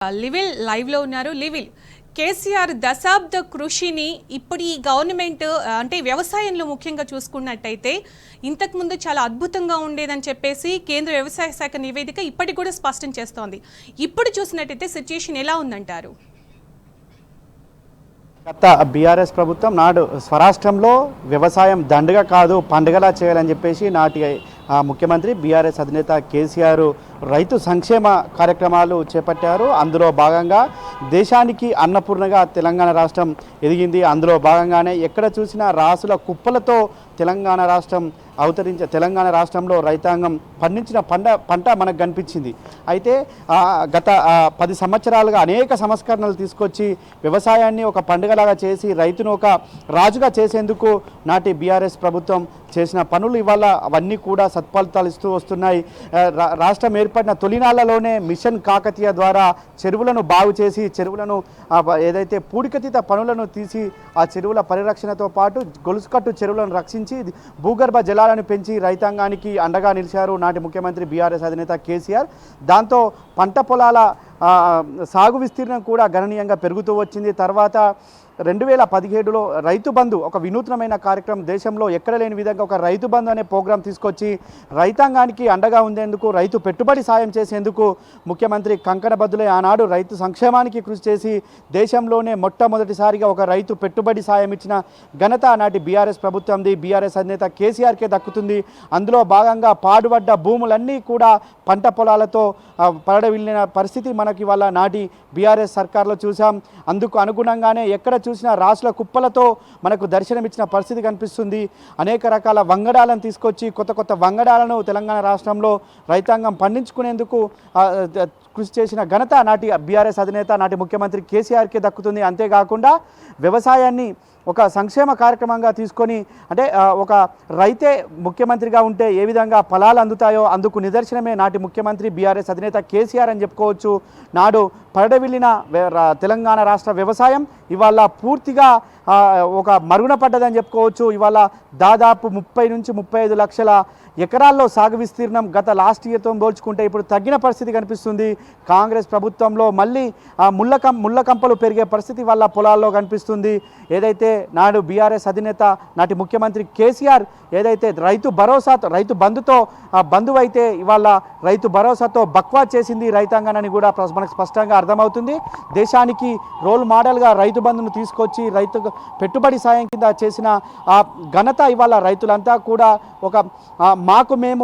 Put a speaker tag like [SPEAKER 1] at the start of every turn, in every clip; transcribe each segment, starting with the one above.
[SPEAKER 1] లివిల్ లైవ్లో ఉన్నారు. లివిల్ కేసీఆర్ దశాబ్ద కృషిని ఇప్పుడు ఈ గవర్నమెంట్ అంటే వ్యవసాయంలో ముఖ్యంగా చూసుకున్నట్టయితే ఇంతకుముందు చాలా అద్భుతంగా ఉండేదని చెప్పేసి కేంద్ర వ్యవసాయ శాఖ నివేదిక ఇప్పటికి కూడా స్పష్టం చేస్తోంది. ఇప్పుడు చూసినట్టయితే సిచ్యుయేషన్ ఎలా ఉందంటారు?
[SPEAKER 2] గత బీఆర్ఎస్ ప్రభుత్వం నాడు స్వరాష్ట్రంలో వ్యవసాయం దండగా కాదు పండుగలా చేయాలని చెప్పేసి నాటి ముఖ్యమంత్రి బీఆర్ఎస్ అధినేత కేసీఆర్ రైతు సంక్షేమ కార్యక్రమాలు చేపట్టారు. అందులో భాగంగా దేశానికి అన్నపూర్ణగా తెలంగాణ రాష్ట్రం ఎదిగింది. అందులో భాగంగానే ఎక్కడ చూసినా రాసుల కుప్పలతో తెలంగాణ రాష్ట్రం తెలంగాణ రాష్ట్రంలో రైతాంగం పండించిన పంట మనకు కనిపించింది. అయితే గత 10 సంవత్సరాలుగా అనేక సంస్కరణలు తీసుకొచ్చి వ్యవసాయాన్ని ఒక పండుగలాగా చేసి రైతును ఒక రాజుగా చేసేందుకు నాటి బీఆర్ఎస్ ప్రభుత్వం చేసిన పనులు ఇవాళ అవన్నీ కూడా సత్ఫలితాలు ఇస్తూ వస్తున్నాయి. రాష్ట్రం ఏర్పడిన తొలినాళ్లలోనే మిషన్ కాకతీయ ద్వారా చెరువులను బాగు చేసి చెరువులను ఏదైతే పూడికతీత పనులను తీసి ఆ చెరువుల పరిరక్షణతో పాటు గొలుసుకట్టు చెరువులను రక్షించి భూగర్భ జలాలను పెంచి రైతాంగానికి అండగా నిలిచారు నాటి ముఖ్యమంత్రి బీఆర్ఎస్ అధినేత కేసీఆర్. దాంతో పంట పొలాల సాగు విస్తీర్ణం కూడా గణనీయంగా పెరుగుతూ వచ్చింది. తర్వాత 2017లో రైతు బంధు ఒక వినూత్నమైన కార్యక్రమం, దేశంలో ఎక్కడ లేని విధంగా ఒక రైతు బంధు అనే ప్రోగ్రాం తీసుకొచ్చి రైతాంగానికి అండగా ఉండేందుకు, రైతు పెట్టుబడి సాయం చేసేందుకు ముఖ్యమంత్రి కంకణబద్దులై ఆనాడు రైతు సంక్షేమానికి కృషి చేసి దేశంలోనే మొట్టమొదటిసారిగా ఒక రైతు పెట్టుబడి సాయం ఇచ్చిన ఘనత నాటి బీఆర్ఎస్ ప్రభుత్వంది, బీఆర్ఎస్ అధినేత కేసీఆర్కే దక్కుతుంది. అందులో భాగంగా పాడుబడ్డ భూములన్నీ కూడా పంట పొలాలతో పరడవిల్లిన పరిస్థితి మనకి ఇవాళ నాటి బీఆర్ఎస్ సర్కార్లో చూసాం. అందుకు అనుగుణంగానే ఎక్కడ చూసినా రాసుల కుప్పలతో మనకు దర్శనమిచ్చిన పరిస్థితి కనిపిస్తుంది. అనేక రకాల వంగడాలను తీసుకొచ్చి కొత్త వంగడాలను తెలంగాణ రాష్ట్రంలో రైతాంగం పండించుకునేందుకు కృషి చేసిన ఘనత నాటి బీఆర్ఎస్ అధినేత నాటి ముఖ్యమంత్రి కేసీఆర్కే దక్కుతుంది. అంతేకాకుండా వ్యవసాయాన్ని ఒక సంక్షేమ కార్యక్రమంగా తీసుకొని, అంటే ఒక రైతే ముఖ్యమంత్రిగా ఉంటే ఏ విధంగా ఫలాలు అందుతాయో అందుకు నిదర్శనమే నాటి ముఖ్యమంత్రి బీఆర్ఎస్ అధినేత కేసీఆర్ అని చెప్పుకోవచ్చు. నాడు పరడవిల్లిన తెలంగాణ రాష్ట్ర వ్యవసాయం ఇవాళ పూర్తిగా ఒక మరుగున పడ్డదని చెప్పుకోవచ్చు. ఇవాళ దాదాపు 30 నుంచి 35 లక్షల ఎకరాల్లో సాగు విస్తీర్ణం గత లాస్ట్ ఇయర్తో పోల్చుకుంటే ఇప్పుడు తగ్గిన పరిస్థితి కనిపిస్తుంది. కాంగ్రెస్ ప్రభుత్వంలో మళ్ళీ ముళ్ళ కంపలు పెరిగే పరిస్థితి వాళ్ళ పొలాల్లో కనిపిస్తుంది. ఏదైతే నాడు బీఆర్ఎస్ అధినేత నాటి ముఖ్యమంత్రి కేసీఆర్ ఏదైతే రైతు బంధుతో బంధువైతే ఇవాళ రైతు భరోసాతో బక్వా చేసింది రైతాంగాన్ని కూడా మనకు స్పష్టంగా అర్థమవుతుంది. దేశానికి రోల్ మోడల్గా రైతు బంధును తీసుకొచ్చి రైతు పెట్టుబడి సాయం కింద చేసిన ఆ ఘనత ఇవాళ రైతులంతా కూడా ఒక మాకు మేము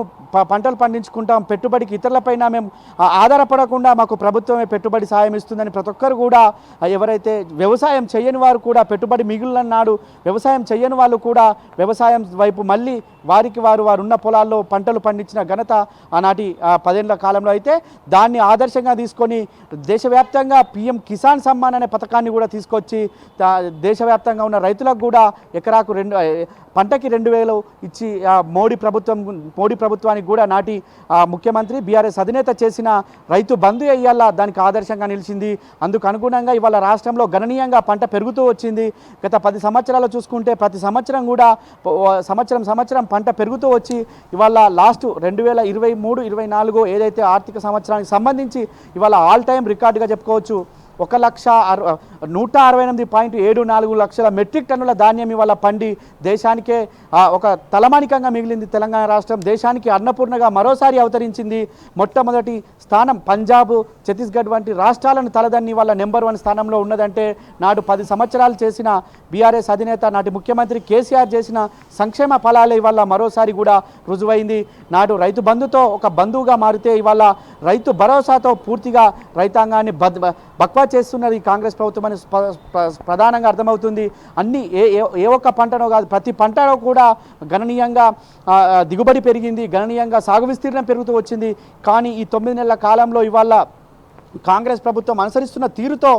[SPEAKER 2] పంటలు పండించుకుంటాం, పెట్టుబడికి ఇతరులపైన మేము ఆధారపడకుండా మాకు ప్రభుత్వమే పెట్టుబడి సాయం ఇస్తుందని ప్రతి ఒక్కరు కూడా, ఎవరైతే వ్యవసాయం చేయని వారు కూడా పెట్టుబడి మిగులున్నాడు, వ్యవసాయం చేయని వాళ్ళు కూడా వ్యవసాయం వైపు మళ్ళీ వారు ఉన్న పొలాల్లో పంటలు పండించిన ఘనత ఆనాటి 10 ఏళ్ల కాలంలో. అయితే దాన్ని ఆదర్శంగా తీసుకొని దేశవ్యాప్తంగా PM కిసాన్ సమ్మాన్ అనే పథకాన్ని కూడా తీసుకొచ్చి దేశవ్యాప్తంగా ఉన్న రైతులకు కూడా ఎకరాకు పంటకి 2,000 ఇచ్చి మోడీ ప్రభుత్వానికి కూడా నాటి ముఖ్యమంత్రి బీఆర్ఎస్ అధినేత చేసిన రైతు బంధు అయ్యాల దానికి ఆదర్శంగా నిలిచింది. అందుకు అనుగుణంగా ఇవాళ రాష్ట్రంలో గణనీయంగా పంట పెరుగుతూ వచ్చింది. గత 10 సంవత్సరాలు చూసుకుంటే ప్రతి సంవత్సరం కూడా సంవత్సరం పంట పెరుగుతూ వచ్చి ఇవాళ లాస్ట్ 2023-24 ఏదైతే ఆర్థిక సంవత్సరానికి సంబంధించి ఇవాళ ఆల్ టైమ్ రికార్డుగా చెప్పుకోవచ్చు. 1,168.74 లక్షల మెట్రిక్ టన్నుల ధాన్యం ఇవాళ పండి దేశానికే ఒక తలమానికంగా మిగిలింది. తెలంగాణ రాష్ట్రం దేశానికి అన్నపూర్ణగా మరోసారి అవతరించింది. మొట్టమొదటి స్థానం పంజాబ్, ఛత్తీస్గఢ్ వంటి రాష్ట్రాలను తలదన్ని ఇవాళ నెంబర్ 1 స్థానంలో ఉన్నదంటే నాడు 10 సంవత్సరాలు చేసిన బీఆర్ఎస్ అధినేత నాటి ముఖ్యమంత్రి కేసీఆర్ చేసిన సంక్షేమ ఫలాలే ఇవాళ మరోసారి కూడా రుజువైంది. నాడు రైతు బంధుతో ఒక బంధువుగా మారితే ఇవాళ రైతు భరోసాతో పూర్తిగా రైతాంగాన్ని బక్వా చేస్తున్నది కాంగ్రెస్ ప్రభుత్వం అని ప్రధానంగా అర్థమవుతుంది. అన్ని ఏ ఒక్క పంటనో కాదు, ప్రతి పంటలో కూడా గణనీయంగా దిగుబడి పెరిగింది, గణనీయంగా సాగు విస్తీర్ణం పెరుగుతూ వచ్చింది. కానీ ఈ 9 నెలల కాలంలో ఇవాళ కాంగ్రెస్ ప్రభుత్వం అనుసరిస్తున్న తీరుతో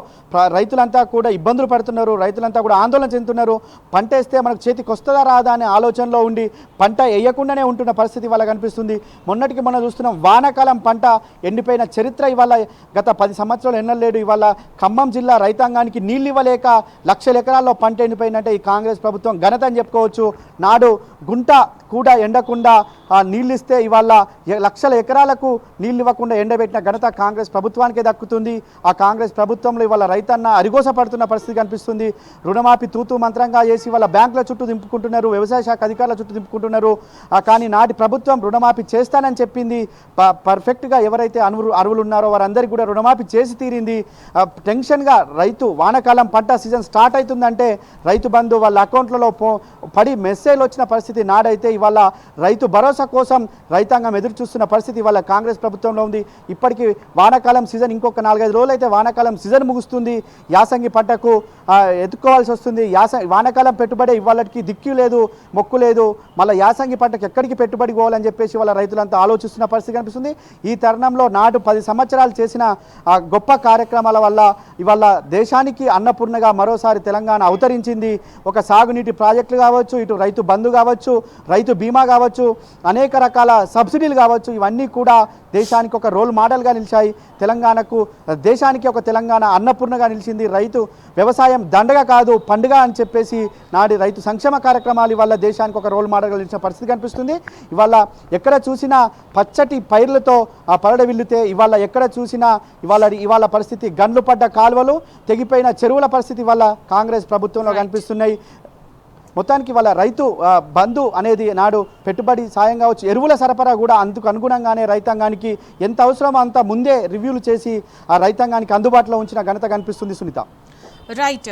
[SPEAKER 2] రైతులంతా కూడా ఇబ్బందులు పడుతున్నారు, రైతులంతా కూడా ఆందోళన చెందుతున్నారు. పంట వేస్తే మనకు చేతికి వస్తుందా రాదా అనే ఆలోచనలో ఉండి పంట వేయకుండానే ఉంటున్న పరిస్థితి ఇవాళ కనిపిస్తుంది. మొన్నటికి మనం చూస్తున్నాం, వానాకాలం పంట ఎండిపోయిన చరిత్ర ఇవాళ గత 10 సంవత్సరాలు ఎన్నలేడు. ఇవాళ ఖమ్మం జిల్లా రైతాంగానికి నీళ్ళు ఇవ్వలేక లక్షల ఎకరాల్లో పంట ఎండిపోయిందంటే ఈ కాంగ్రెస్ ప్రభుత్వం ఘనత అని చెప్పుకోవచ్చు. నాడు గుంట కూడా ఎండకుండా నీళ్ళు ఇస్తే ఇవాళ లక్షల ఎకరాలకు నీళ్ళు ఇవ్వకుండా ఎండబెట్టిన ఘనత కాంగ్రెస్ ప్రభుత్వానికే దక్కుతుంది. ఆ కాంగ్రెస్ ప్రభుత్వంలో ఇవాళ రైతన్న అరిగోస పడుతున్న పరిస్థితి కనిపిస్తుంది. రుణమాఫీ తూతూ మంత్రంగా చేసి వాళ్ళ బ్యాంకుల చుట్టూ దింపుకుంటున్నారు, వ్యవసాయ శాఖ అధికారుల చుట్టూ దింపుకుంటున్నారు. కానీ నాటి ప్రభుత్వం రుణమాఫీ చేస్తానని చెప్పింది. పర్ఫెక్ట్గా ఎవరైతే అర్హులు ఉన్నారో వారందరికీ కూడా రుణమాఫీ చేసి తీరింది. టెన్షన్గా రైతు వానాకాలం పంట సీజన్ స్టార్ట్ అవుతుందంటే రైతు బంధు వాళ్ళ అకౌంట్లలో పడి మెసేజ్లు వచ్చిన పరిస్థితి నాడైతే ఇవాళ రైతు భరోసా కోసం రైతాంగం ఎదురు చూస్తున్న పరిస్థితి ఇవాళ కాంగ్రెస్ ప్రభుత్వంలో ఉంది. ఇప్పటికీ వానాకాలం సీజన్ ఇంకొక 4-5 రోజులు అయితే వానాకాలం సీజన్ ముగుస్తుంది. యాసంగి పంటకు ఎత్తుకోవాల్సి వస్తుంది. వానాకాలం పెట్టుబడి ఇవాళకి దిక్కు లేదు, మొక్కు లేదు. మళ్ళీ యాసంగి పంటకు ఎక్కడికి పెట్టుబడి పోవాలని చెప్పేసి వాళ్ళ రైతులంతా ఆలోచిస్తున్న పరిస్థితి కనిపిస్తుంది. ఈ తరుణంలో నాడు 10 సంవత్సరాలు చేసిన గొప్ప కార్యక్రమాల వల్ల ఇవాళ దేశానికి అన్నపూర్ణగా మరోసారి తెలంగాణ అవతరించింది. ఒక సాగునీటి ప్రాజెక్టులు కావచ్చు, ఇటు రైతు బంధు కావచ్చు, రైతు బీమా కావచ్చు, అనేక రకాల సబ్సిడీలు కావచ్చు, ఇవన్నీ కూడా దేశానికి ఒక రోల్ మోడల్గా నిలిచాయి. దేశానికి ఒక తెలంగాణ అన్నపూర్ణగా నిలిచింది. రైతు వ్యవసాయం దండగ కాదు పండుగ అని చెప్పేసి నాటి రైతు సంక్షేమ కార్యక్రమాలు ఇవాళ దేశానికి ఒక రోల్ మోడల్గా నిలిచిన పరిస్థితి కనిపిస్తుంది. ఇవాళ ఎక్కడ చూసినా పచ్చటి పైర్లతో పరడవిల్లితే ఇవాళ ఎక్కడ చూసినా ఇవాళ పరిస్థితి గండ్లు పడ్డ కాలువలు, తెగిపోయిన చెరువుల పరిస్థితి వల్ల కాంగ్రెస్ ప్రభుత్వంలో కనిపిస్తున్నాయి. మొత్తానికి వాళ్ళ రైతు బంధు అనేది నాడు పెట్టుబడి సాయం కావచ్చు, ఎరువుల సరఫరా కూడా అందుకు అనుగుణంగానే రైతాంగానికి ఎంత అవసరమో అంత ముందే రివ్యూలు చేసి ఆ రైతాంగానికి అందుబాటులో ఉంచిన ఘనత కనిపిస్తుంది. సునీత.
[SPEAKER 1] రైట్.